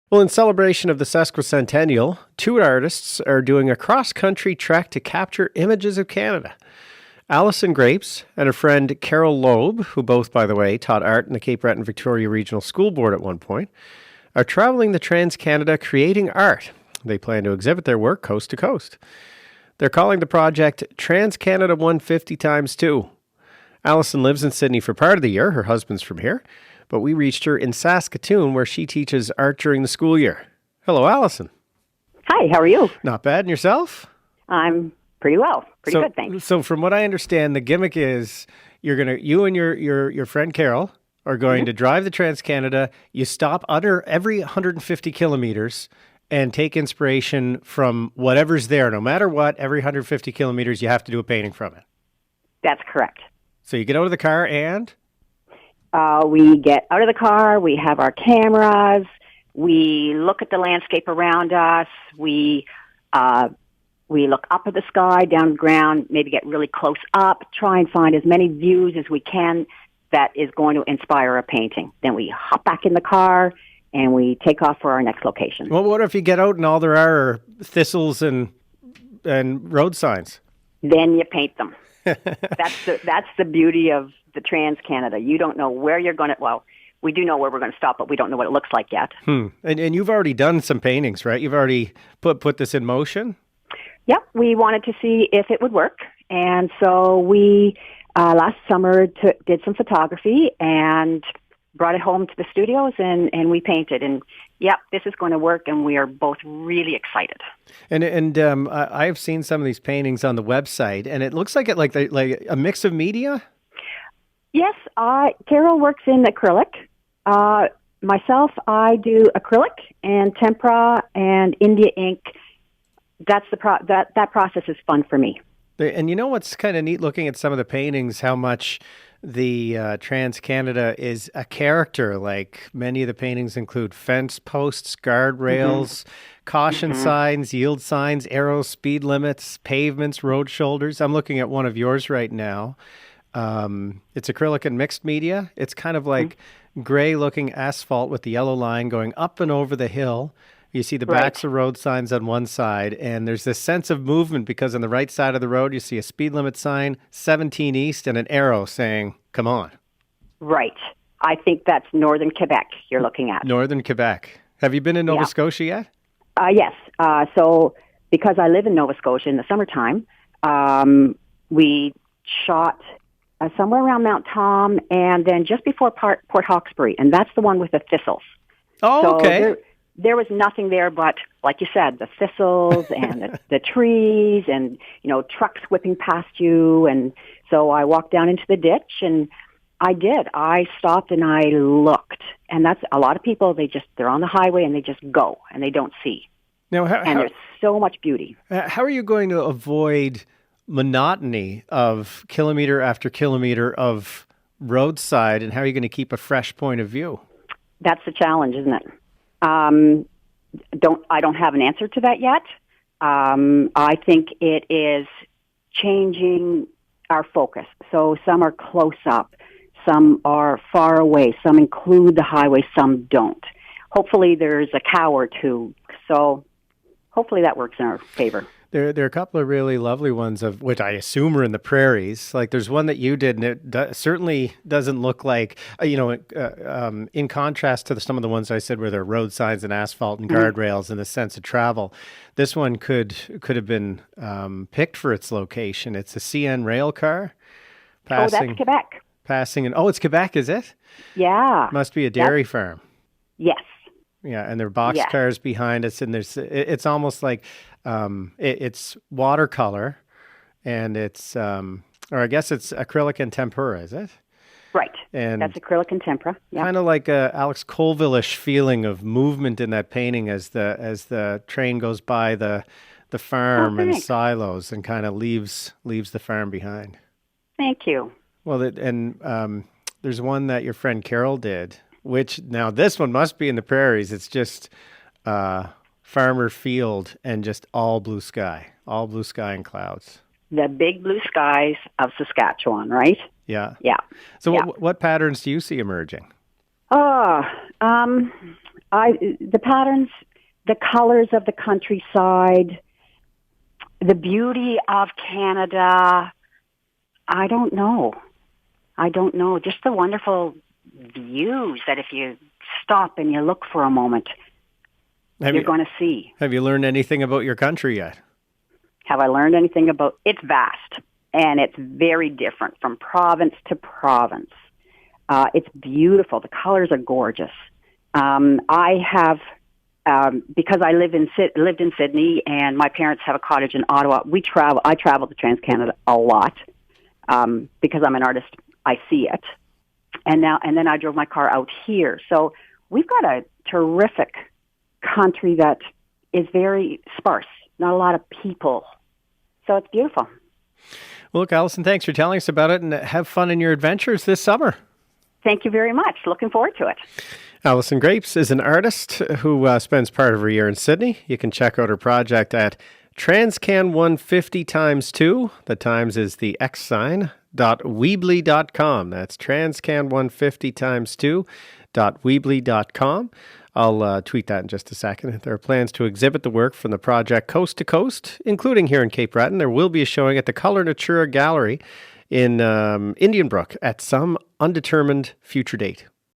Well, in celebration of the sesquicentennial, two artists are doing a cross country trek to capture images of Canada. Alison Grapes and her friend Carol Loeb, who both, by the way, taught art in the Cape Breton Victoria Regional School Board at one point, are traveling the Trans Canada creating art. They plan to exhibit their work coast to coast. They're calling the project Trans Canada 150 times 2. Alison lives in Sydney for part of the year. Her husband's from here. But we reached her in Saskatoon, where she teaches art during the school year. Hello, Alison. Hi, how are you? Not bad. And yourself? I'm pretty well. Pretty good, thanks. So from what I understand, the gimmick is you and your friend Carol are going to drive the Trans-Canada. You stop under every 150 kilometers and take inspiration from whatever's there. No matter what, every 150 kilometers, you have to do a painting from it. That's correct. So you get out of the car and... we get out of the car, we have our cameras, we look at the landscape around us, we look up at the sky, down the ground, maybe get really close up, try and find as many views as we can that is going to inspire a painting. Then we hop back in the car and we take off for our next location. Well, what if you get out and all there are thistles and road signs? Then you paint them. That's the beauty of the Trans-Canada. You don't know where you're going to, well, we do know where we're going to stop, but we don't know what it looks like yet. And you've already done some paintings, right? You've already put this in motion? Yep, we wanted to see if it would work. And so we, last summer, did some photography and brought it home to the studios and we painted. And yep, this is going to work, and we are both really excited. And I've seen some of these paintings on the website, and it looks like like a mix of media. Yes, Carol works in acrylic. Myself, I do acrylic and tempera and India ink. That's that process is fun for me. And you know what's kind of neat looking at some of the paintings, how much the Trans-Canada is a character. Like many of the paintings include fence posts, guardrails, caution signs, yield signs, arrows, speed limits, pavements, road shoulders. I'm looking at one of yours right now. It's acrylic and mixed media. It's kind of like gray looking asphalt with the yellow line going up and over the hill. You see the backs of road signs on one side, and there's this sense of movement because on the right side of the road, you see a speed limit sign, 17 East, and an arrow saying, come on. Right. I think that's northern Quebec you're looking at. Northern Quebec. Have you been in Nova Scotia yet? Yes. So because I live in Nova Scotia in the summertime, we shot somewhere around Mount Tom and then just before Port Hawkesbury, and that's the one with the thistles. Oh, so okay. There was nothing there but, like you said, the thistles and the trees and, trucks whipping past you. And so I walked down into the ditch, and I did. I stopped and I looked. And that's a lot of people, they're on the highway and they just go and they don't see. Now, there's so much beauty. How are you going to avoid monotony of kilometer after kilometer of roadside, and how are you going to keep a fresh point of view? That's the challenge, isn't it? I don't have an answer to that yet. I think it is changing our focus. So some are close up, some are far away, some include the highway, some don't. Hopefully there's a cow or two. So hopefully that works in our favor. There are a couple of really lovely ones of which I assume are in the prairies. Like there's one that you did, and it certainly doesn't look like, in contrast to some of the ones I said where there are road signs and asphalt and guardrails and the sense of travel. This one could have been picked for its location. It's a CN rail car passing. Oh, that's Quebec. It's Quebec, is it? Yeah. Must be a dairy farm. Yes. Yeah, and there are box cars behind us, and it's almost like it's watercolor, and it's or I guess it's acrylic and tempera, is it? Right. And that's acrylic and tempera. Yeah. Kind of like a Alex Colville-ish feeling of movement in that painting as the train goes by the farm and silos and kind of leaves the farm behind. Thank you. Well, there's one that your friend Carol did, which now this one must be in the prairies. It's just farmer field and just all blue sky and clouds. The big blue skies of Saskatchewan, right? Yeah. Yeah. So What patterns do you see emerging? I The patterns, the colors of the countryside, the beauty of Canada. I don't know. Just the wonderful views that if you stop and you look for a moment, you're going to see. Have you learned anything about your country yet? Have I learned anything about? It's vast, and it's very different from province to province. It's beautiful. The colors are gorgeous. I have, because I lived in Sydney, and my parents have a cottage in Ottawa. I travel to TransCanada a lot because I'm an artist. I see it, and then I drove my car out here. So we've got a terrific country that is very sparse. Not a lot of people. So it's beautiful. Well, look, Alison, thanks for telling us about it, and have fun in your adventures this summer. Thank you very much. Looking forward to it. Alison Grapes is an artist who spends part of her year in Sydney. You can check out her project at transcan150x2. The times is the X sign, .weebly.com. That's transcan150x2.weebly.com. I'll tweet that in just a second. There are plans to exhibit the work from the project coast to coast, including here in Cape Breton. There will be a showing at the Color Natura Gallery in Indian Brook at some undetermined future date.